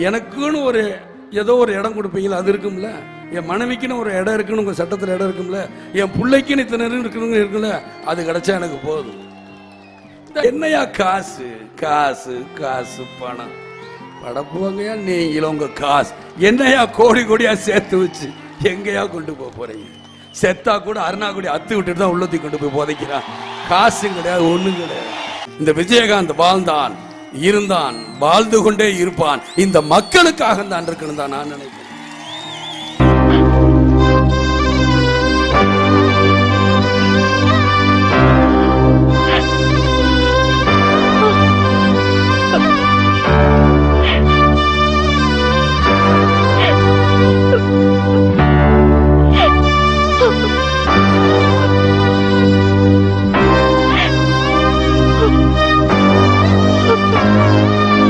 எனக்குன்னு ஒரு ஏதோ ஒரு இடம் கொடுப்பீங்களா, அது இருக்கும்ல. என் மனைவிக்குன்னு ஒரு இடம் இருக்குன்னு உங்க சட்டத்தில் இடம் இருக்கும்ல. என் பிள்ளைக்குன்னு இத்தனை இருக்குல்ல, அது கிடைச்சா எனக்கு போதும். என்னையா காசு காசு காசு பணம் படப்புவாங்கயா நீங்களும் உங்க காசு என்னையா கோடி கோடியா சேர்த்து வச்சு எங்கயா கொண்டு போறீங்க? செத்தா கூட அருணாக்குடி அத்து விட்டுட்டு தான் உள்ளத்தி கொண்டு போய் புதைக்கிறான். காசு கிடையாது, ஒண்ணும் கிடையாது. இந்த விஜயகாந்த் வாழ்ந்தான், இருந்தான், வாழ்ந்து கொண்டே இருப்பான். இந்த மக்களுக்காக தான் இருக்கணும் தான் நான் நினைக்கிறேன்.